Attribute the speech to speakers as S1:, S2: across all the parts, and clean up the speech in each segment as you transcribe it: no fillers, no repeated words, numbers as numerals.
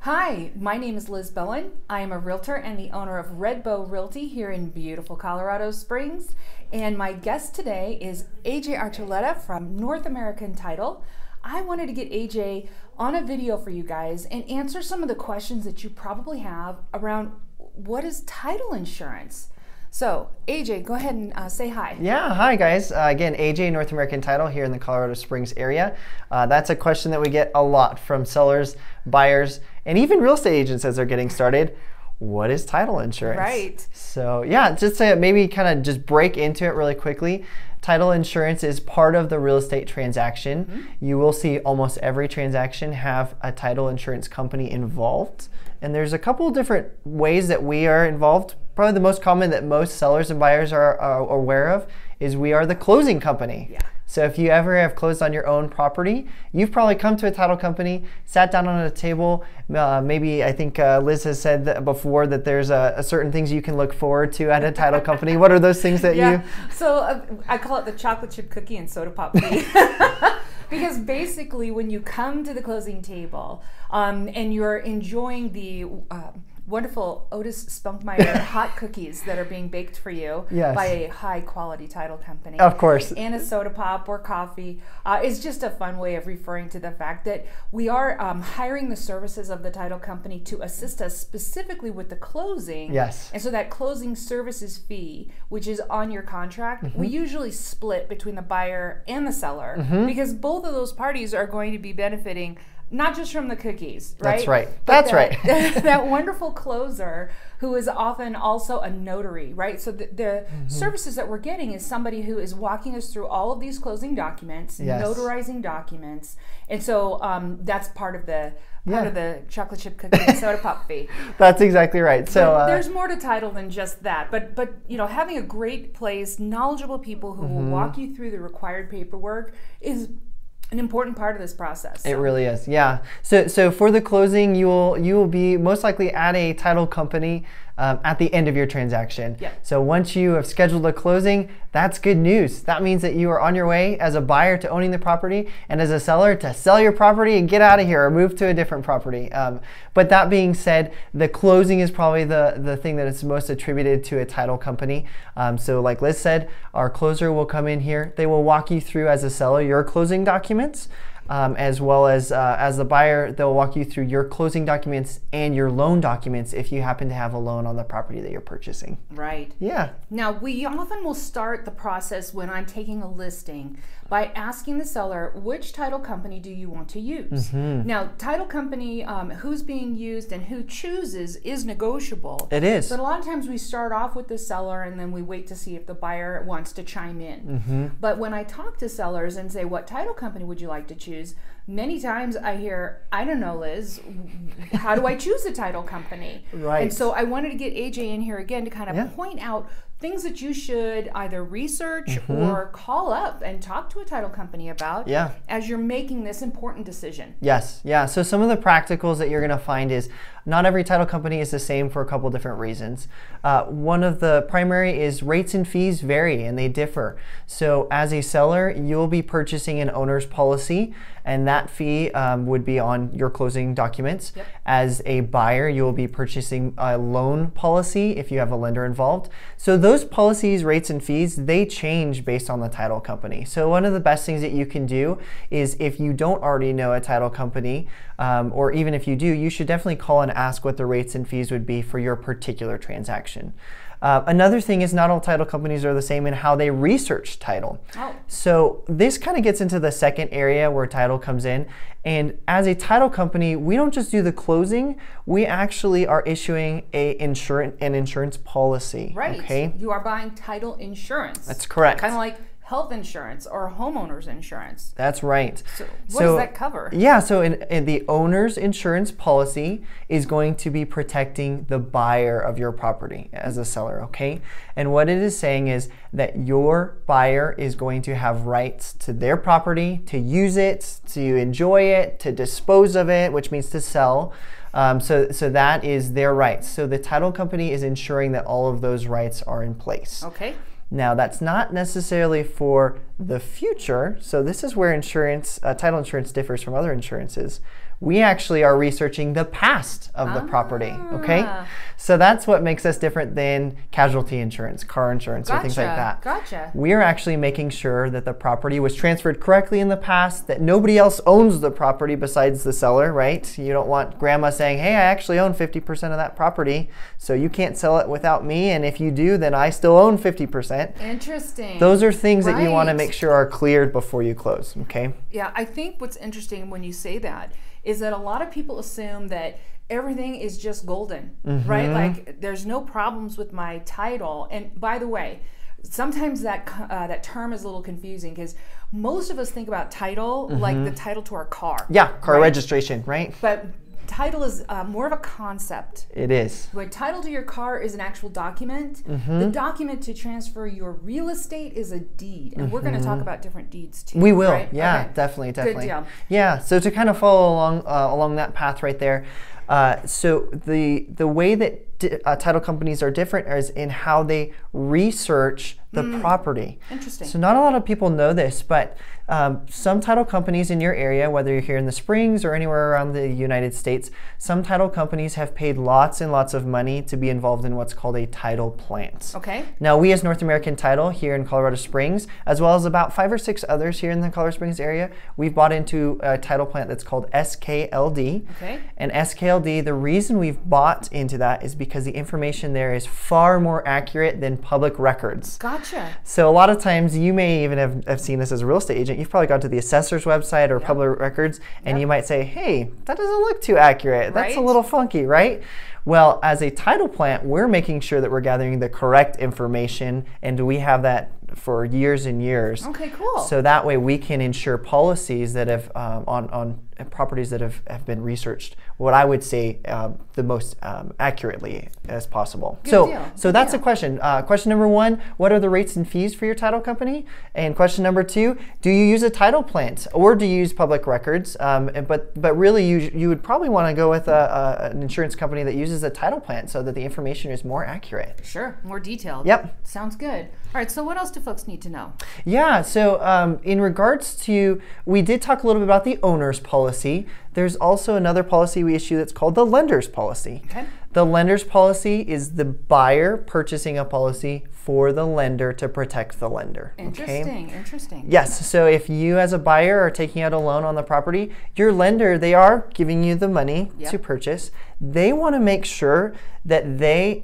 S1: Hi, my name is Liz Bowen. I am a realtor and the owner of Red Bow Realty here in beautiful Colorado Springs. And my guest today is AJ Archuleta from North American Title. I wanted to get AJ on a video for you guys and answer some of the questions that you probably have around what is title insurance. So, AJ, go ahead and say hi.
S2: Yeah, hi guys. Again, AJ, North American Title here in the Colorado Springs area. That's a question that we get a lot from sellers, buyers, and even real estate agents as they're getting started. What is title insurance?
S1: Right.
S2: So yeah, just to maybe kind of just break into it really quickly. Title insurance is part of the real estate transaction. Mm-hmm. You will see almost every transaction have a title insurance company involved. And there's a couple of different ways that we are involved. Probably the most common that most sellers and buyers are aware of is we are the closing company. Yeah. So if you ever have closed on your own property, you've probably come to a title company, sat down on a table. Maybe I think Liz has said that before that there's a certain things you can look forward to at a title company. What are those things that you?
S1: So I call it the chocolate chip cookie and soda pop fee. Because basically when you come to the closing table and you're enjoying the wonderful Otis Spunkmeyer hot cookies that are being baked for you by a high quality title company.
S2: Of course.
S1: And a soda pop or coffee. It's just a fun way of referring to the fact that we are hiring the services of the title company to assist us specifically with the closing.
S2: Yes.
S1: And so that closing services fee, which is on your contract, we usually split between the buyer and the seller because both of those parties are going to be benefiting not just from the cookies, right?
S2: That's right. That's right.
S1: That wonderful closer who is often also a notary, right? So the services that we're getting is somebody who is walking us through all of these closing documents, notarizing documents, and so that's part of the chocolate chip cookie and soda pop fee.
S2: That's exactly right. So
S1: there's more to title than just that, but you know, having a great place, knowledgeable people who will walk you through the required paperwork is an important part of this process.
S2: It really is, yeah. So for the closing, you will be most likely at a title company at the end of your transaction.
S1: Yeah.
S2: So once you have scheduled a closing, that's good news. That means that you are on your way as a buyer to owning the property and as a seller to sell your property and get out of here or move to a different property. But that being said, the closing is probably the thing that is most attributed to a title company. So like Liz said, our closer will come in here. They will walk you through as a seller your closing documents. As well as the buyer, they'll walk you through your closing documents and your loan documents if you happen to have a loan on the property that you're purchasing.
S1: Right.
S2: Yeah.
S1: Now, we often will start the process when I'm taking a listing by asking the seller, which title company do you want to use? Now, title company, who's being used and who chooses is negotiable.
S2: It is.
S1: But a lot of times we start off with the seller and then we wait to see if the buyer wants to chime in. But when I talk to sellers and say, what title company would you like to choose? Many times I hear, I don't know, Liz, how do I choose a title company?
S2: Right.
S1: And so I wanted to get AJ in here again to kind of point out things that you should either research or call up and talk to a title company about as you're making this important decision.
S2: Yes, yeah. So some of the practicals that you're going to find is not every title company is the same for a couple different reasons. One of the primary is rates and fees vary and they differ. So as a seller, you'll be purchasing an owner's policy and that fee would be on your closing documents.
S1: Yep.
S2: As a buyer, you will be purchasing a loan policy if you have a lender involved. So those policies, rates, and fees, they change based on the title company. So one of the best things that you can do is if you don't already know a title company, or even if you do, you should definitely call and ask what the rates and fees would be for your particular transaction. Another thing is not all title companies are the same in how they research title. So this kind of gets into the second area where title comes in. And as a title company, we don't just do the closing, we actually are issuing an insurance policy.
S1: Right.
S2: Okay?
S1: You are buying title insurance.
S2: That's correct.
S1: Kind of like health insurance or homeowner's insurance.
S2: That's right.
S1: So what does that cover?
S2: Yeah, so in the owner's insurance policy is going to be protecting the buyer of your property as a seller, okay? And what it is saying is that your buyer is going to have rights to their property, to use it, to enjoy it, to dispose of it, which means to sell. So that is their rights. So the title company is ensuring that all of those rights are in place.
S1: Okay.
S2: Now, that's not necessarily for the future. So this is where insurance, title insurance differs from other insurances. We actually are researching the past of the property, okay? So that's what makes us different than casualty insurance, car insurance, or things like that.
S1: Gotcha.
S2: We're actually making sure that the property was transferred correctly in the past, that nobody else owns the property besides the seller, right? You don't want grandma saying, hey, I actually own 50% of that property, so you can't sell it without me, and if you do, then I still own 50%.
S1: Interesting.
S2: Those are things that you want to make sure are cleared before you close, okay?
S1: Yeah, I think what's interesting when you say that is that a lot of people assume that everything is just golden, right? Like there's no problems with my title. And by the way, sometimes that term is a little confusing because most of us think about title like the title to our car.
S2: Yeah, car registration, right?
S1: But title is more of a concept.
S2: It is.
S1: When title to your car is an actual document, the document to transfer your real estate is a deed. And we're going to talk about different deeds too.
S2: We will.
S1: Right?
S2: Yeah,
S1: okay.
S2: definitely.
S1: Good deal.
S2: Yeah, so to kind of follow along that path right there, so the way that title companies are different is in how they research the property.
S1: Interesting.
S2: So not a lot of people know this, but some title companies in your area, whether you're here in the Springs or anywhere around the United States, some title companies have paid lots and lots of money to be involved in what's called a title plant.
S1: Okay.
S2: Now we as North American Title here in Colorado Springs, as well as about 5 or 6 others here in the Colorado Springs area, we've bought into a title plant that's called SKLD.
S1: Okay.
S2: And SKLD, the reason we've bought into that is because the information there is far more accurate than public records.
S1: Gotcha.
S2: So a lot of times you may even have seen this as a real estate agent. You've probably gone to the assessor's website or public records and you might say, hey, that doesn't look too accurate. That's a little funky, right? Well, as a title plant, we're making sure that we're gathering the correct information, and we have that for years and years.
S1: Okay, cool.
S2: So that way we can insure policies that have on properties that have been researched, what I would say the most accurately as possible. So that's a question. Question number 1, what are the rates and fees for your title company? And question number 2, do you use a title plant or do you use public records? But really you would probably want to go with an insurance company that uses a title plant so that the information is more accurate.
S1: Sure, more detailed.
S2: Yep.
S1: Sounds good. All right, so what else do folks need to know?
S2: Yeah, so in regards to, we did talk a little bit about the owner's policy. There's also another policy we issue that's called the lender's policy.
S1: Okay.
S2: The lender's policy is the buyer purchasing a policy for the lender to protect the lender.
S1: Interesting, interesting.
S2: Yes, so if you as a buyer are taking out a loan on the property, your lender, they are giving you the money to purchase. They want to make sure that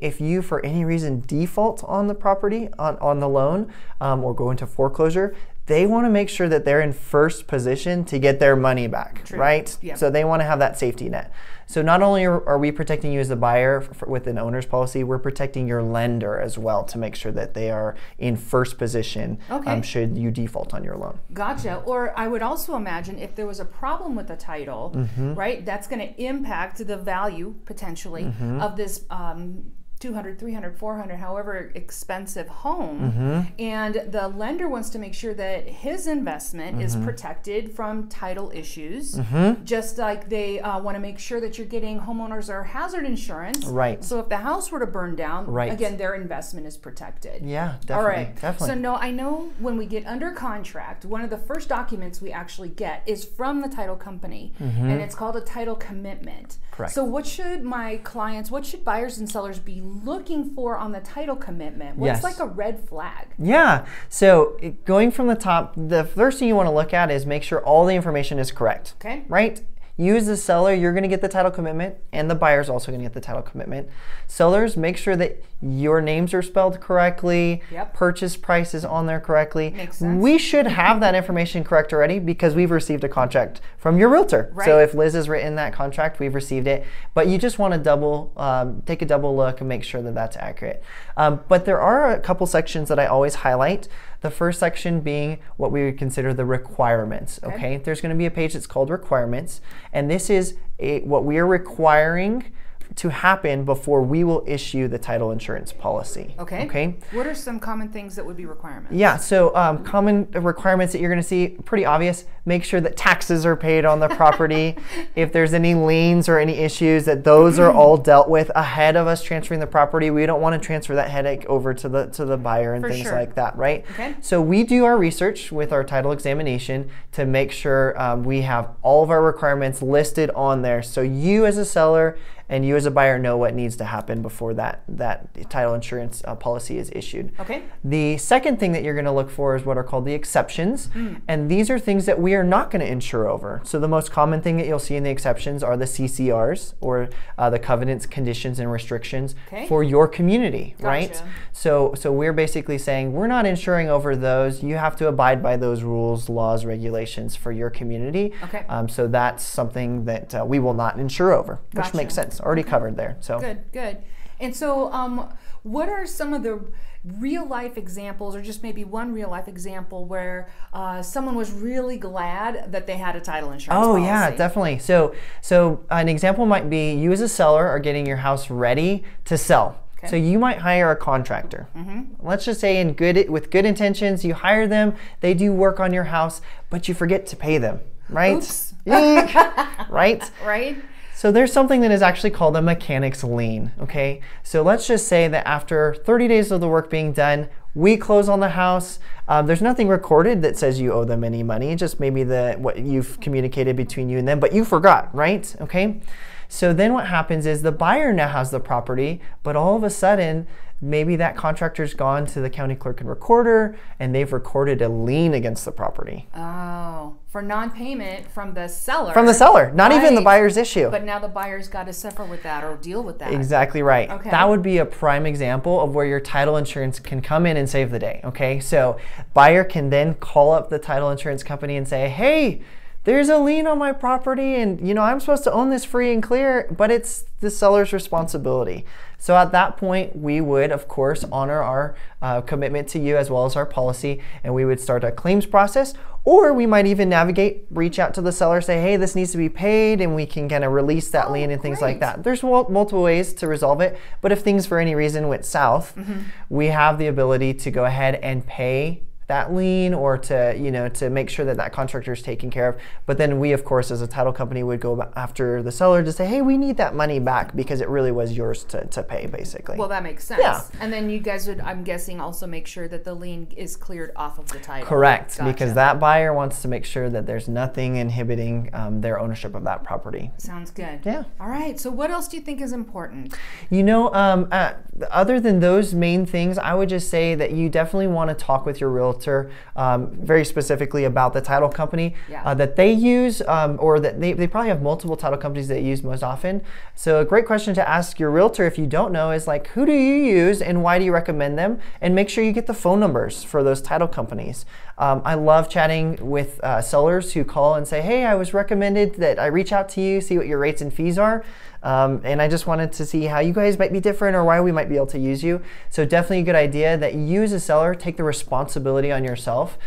S2: if you for any reason default on the property, on the loan, or go into foreclosure, they want to make sure that they're in first position to get their money back, right?
S1: Yep.
S2: So they want to have that safety net. So not only are we protecting you as a buyer with an owner's policy, we're protecting your lender as well to make sure that they are in first position should you default on your loan.
S1: Gotcha. Or I would also imagine if there was a problem with the title, right, that's going to impact the value potentially of this $200, $300, $400, however expensive home, and the lender wants to make sure that his investment is protected from title issues, just like they want to make sure that you're getting homeowners or hazard insurance.
S2: Right.
S1: So if the house were to burn down, again, their investment is protected.
S2: Yeah, definitely.
S1: All right.
S2: Definitely.
S1: So no, I know when we get under contract, one of the first documents we actually get is from the title company, and it's called a title commitment.
S2: Correct.
S1: So what should buyers and sellers be looking for on the title commitment? What's like a red flag?
S2: Yeah, so going from the top, the first thing you want to look at is make sure all the information is correct.
S1: Okay.
S2: Right? You as the seller, you're going to get the title commitment, and the buyer's also going to get the title commitment. Sellers, make sure that your names are spelled correctly, purchase price is on there correctly.
S1: Makes sense.
S2: We should have that information correct already because we've received a contract from your realtor.
S1: Right.
S2: So if Liz has written that contract, we've received it. But you just want to take a double look and make sure that that's accurate. But there are a couple sections that I always highlight. The first section being what we would consider the requirements, okay? There's going to be a page that's called requirements, and this is what we are requiring to happen before we will issue the title insurance policy.
S1: Okay. What are some common things that would be requirements?
S2: Yeah, so common requirements that you're going to see, pretty obvious. make sure that taxes are paid on the property. If there's any liens or any issues, that those are all dealt with ahead of us transferring the property. We don't want to transfer that headache over to the buyer and things like that, right?
S1: Okay.
S2: So we do our research with our title examination to make sure we have all of our requirements listed on there, so you as a seller and you as a buyer know what needs to happen before that title insurance policy is issued.
S1: Okay.
S2: The second thing that you're going to look for is what are called the exceptions, and these are things that we are not going to insure over. So the most common thing that you'll see in the exceptions are the CCRs, or the covenants, conditions, and restrictions for your community, right? So we're basically saying we're not insuring over those. You have to abide by those rules, laws, regulations for your community.
S1: Okay.
S2: So that's something that we will not insure over, which makes sense. Already covered there. So
S1: good. And so what are some of the real life examples, or just maybe one real life example where someone was really glad that they had a title insurance policy?
S2: Yeah, definitely. So an example might be you as a seller are getting your house ready to sell. Okay. So you might hire a contractor. Let's just say with good intentions, you hire them, they do work on your house, but you forget to pay them, right?
S1: Oops.
S2: Right?
S1: Right.
S2: So there's something that is actually called a mechanic's lien, okay? So let's just say that after 30 days of the work being done, we close on the house. There's nothing recorded that says you owe them any money, just maybe what you've communicated between you and them, but you forgot, right? Okay? So then what happens is the buyer now has the property, but all of a sudden, maybe that contractor's gone to the county clerk and recorder, and they've recorded a lien against the property.
S1: Oh, for non-payment from the seller.
S2: From the seller, not even the buyer's issue.
S1: But now the buyer's got to suffer with that or deal with that.
S2: Exactly right.
S1: Okay.
S2: That would be a prime example of where your title insurance can come in and save the day, okay? So buyer can then call up the title insurance company and say, hey, there's a lien on my property, and I'm supposed to own this free and clear, but it's the seller's responsibility. So at that point, we would, of course, honor our commitment to you as well as our policy, and we would start a claims process, or we might even reach out to the seller, say, hey, this needs to be paid, and we can kind of release that lien and things like that. There's multiple ways to resolve it, but if things for any reason went south, we have the ability to go ahead and pay that lien, or to make sure that contractor is taken care of. But then we, of course, as a title company, would go after the seller to say, hey, we need that money back because it really was yours to pay, basically.
S1: Well, that makes sense.
S2: Yeah.
S1: And then you guys would, I'm guessing, also make sure that the lien is cleared off of the title.
S2: Correct,
S1: Gotcha.
S2: because that buyer wants to make sure that there's nothing inhibiting their ownership of that property.
S1: Sounds good.
S2: Yeah.
S1: All right, so what else do you think is important?
S2: Other than those main things, I would just say that you definitely want to talk with your realtor very specifically about the title company that they use, or that they probably have multiple title companies that use most often. So a great question to ask your realtor if you don't know is like, who do you use and why do you recommend them? And make sure you get the phone numbers for those title companies. I love chatting with sellers who call and say, hey, I was recommended that I reach out to you, see what your rates and fees are. And I just wanted to see how you guys might be different or why we might be able to use you. So definitely a good idea that you as a seller take the responsibility on yourself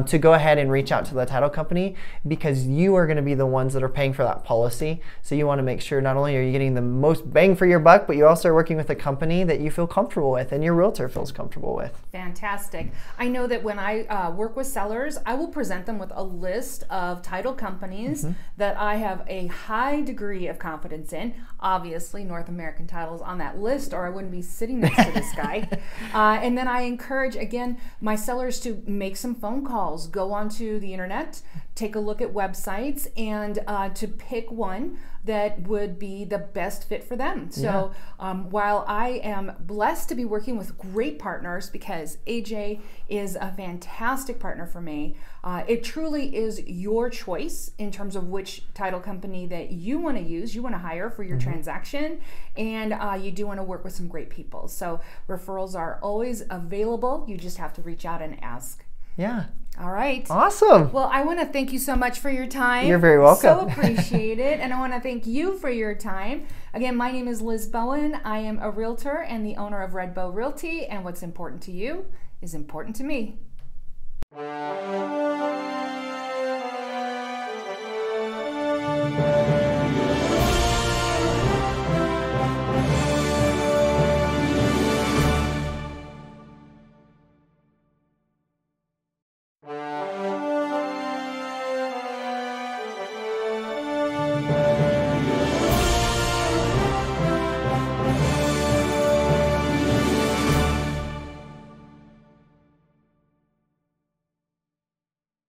S2: to go ahead and reach out to the title company, because you are going to be the ones that are paying for that policy. So you want to make sure not only are you getting the most bang for your buck, but you also are working with a company that you feel comfortable with and your realtor feels comfortable with.
S1: Fantastic. I know that when I work with sellers, I will present them with a list of title companies that I have a high degree of confidence in. Obviously, North American Title is on that list, or I wouldn't be sitting next to this guy. And then I encourage, again, my sellers to make some phone calls, go onto the internet, take a look at websites, and to pick one that would be the best fit for them. So while I am blessed to be working with great partners, because AJ is a fantastic partner for me, it truly is your choice in terms of which title company that you want to use, you want to hire for your transaction, and you do want to work with some great people. So referrals are always available. You just have to reach out and ask.
S2: Yeah.
S1: All right.
S2: Awesome.
S1: Well, I want to thank you so much for your time.
S2: You're very welcome.
S1: So appreciate it. And I want to thank you for your time. Again, my name is Liz Bowen. I am a realtor and the owner of Red Bow Realty. And what's important to you is important to me.